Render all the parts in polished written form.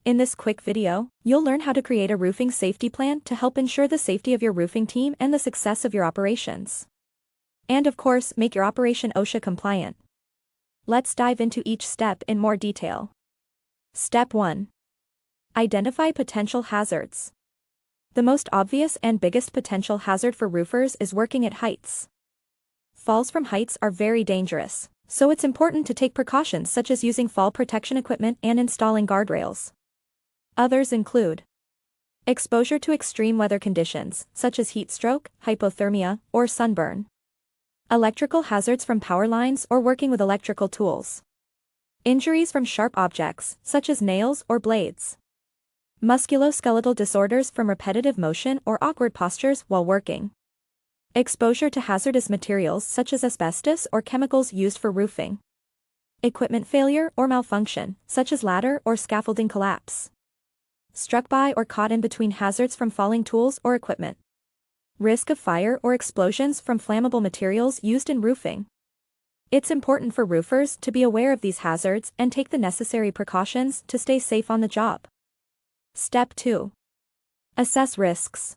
In this quick video, you'll learn how to create a roofing safety plan to help ensure the safety of your roofing team and the success of your operations. And of course, make your operation OSHA compliant. Let's dive into each step in more detail. Step 1. Identify potential hazards. The most obvious and biggest potential hazard for roofers is working at heights. Falls from heights are very dangerous, so it's important to take precautions such as using fall protection equipment and installing guardrails. Others include exposure to extreme weather conditions, such as heat stroke, hypothermia, or sunburn. Electrical hazards from power lines or working with electrical tools. Injuries from sharp objects, such as nails or blades. Musculoskeletal disorders from repetitive motion or awkward postures while working. Exposure to hazardous materials such as asbestos or chemicals used for roofing. Equipment failure or malfunction, such as ladder or scaffolding collapse. Struck by or caught in between hazards from falling tools or equipment. Risk of fire or explosions from flammable materials used in roofing. It's important for roofers to be aware of these hazards and take the necessary precautions to stay safe on the job. Step 2. Assess risks.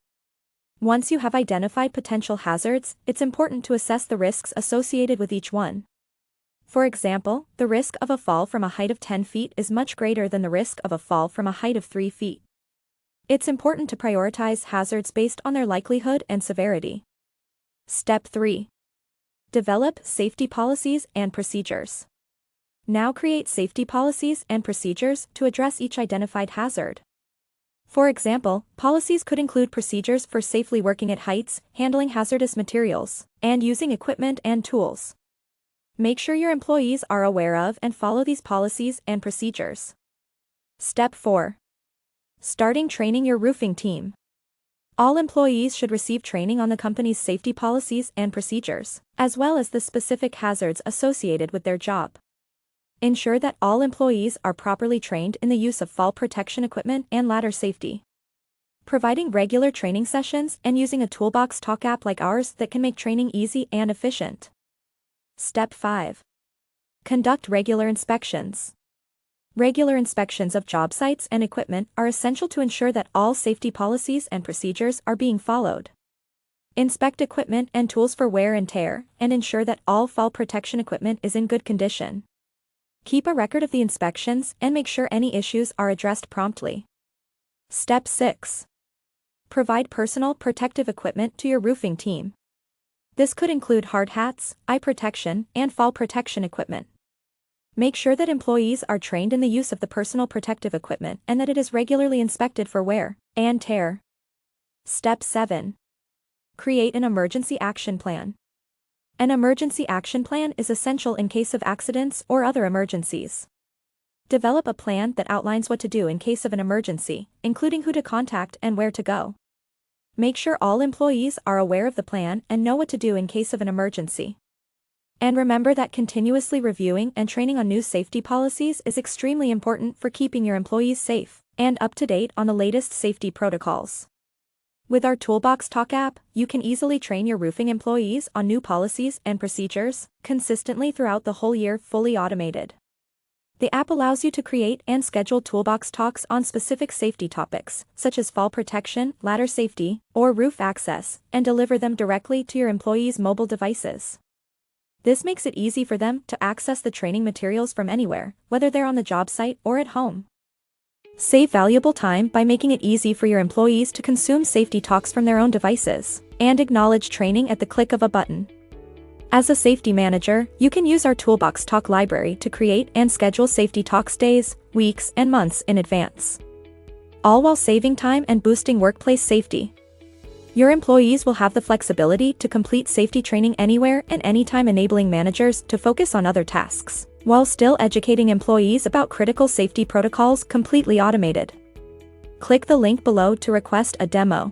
Once you have identified potential hazards, it's important to assess the risks associated with each one. For example, the risk of a fall from a height of 10 feet is much greater than the risk of a fall from a height of 3 feet. It's important to prioritize hazards based on their likelihood and severity. Step 3. Develop safety policies and procedures. Now create safety policies and procedures to address each identified hazard. For example, policies could include procedures for safely working at heights, handling hazardous materials, and using equipment and tools. Make sure your employees are aware of and follow these policies and procedures. Step 4. Starting training your roofing team. All employees should receive training on the company's safety policies and procedures, as well as the specific hazards associated with their job. Ensure that all employees are properly trained in the use of fall protection equipment and ladder safety. Providing regular training sessions and using a toolbox talk app like ours that can make training easy and efficient. Step 5. Conduct regular inspections. Regular inspections of job sites and equipment are essential to ensure that all safety policies and procedures are being followed. Inspect equipment and tools for wear and tear, and ensure that all fall protection equipment is in good condition. Keep a record of the inspections and make sure any issues are addressed promptly. Step 6. Provide personal protective equipment to your roofing team. This could include hard hats, eye protection, and fall protection equipment. Make sure that employees are trained in the use of the personal protective equipment and that it is regularly inspected for wear and tear. Step 7. Create an emergency action plan. An emergency action plan is essential in case of accidents or other emergencies. Develop a plan that outlines what to do in case of an emergency, including who to contact and where to go. Make sure all employees are aware of the plan and know what to do in case of an emergency. And remember that continuously reviewing and training on new safety policies is extremely important for keeping your employees safe and up to date on the latest safety protocols. With our Toolbox Talk app, you can easily train your roofing employees on new policies and procedures consistently throughout the whole year, fully automated. The app allows you to create and schedule toolbox talks on specific safety topics, such as fall protection, ladder safety, or roof access, and deliver them directly to your employees' mobile devices. This makes it easy for them to access the training materials from anywhere, whether they're on the job site or at home. Save valuable time by making it easy for your employees to consume safety talks from their own devices, and acknowledge training at the click of a button. As a safety manager, you can use our Toolbox Talk library to create and schedule safety talks days, weeks, and months in advance. All while saving time and boosting workplace safety. Your employees will have the flexibility to complete safety training anywhere and anytime, enabling managers to focus on other tasks, while still educating employees about critical safety protocols, completely automated. Click the link below to request a demo.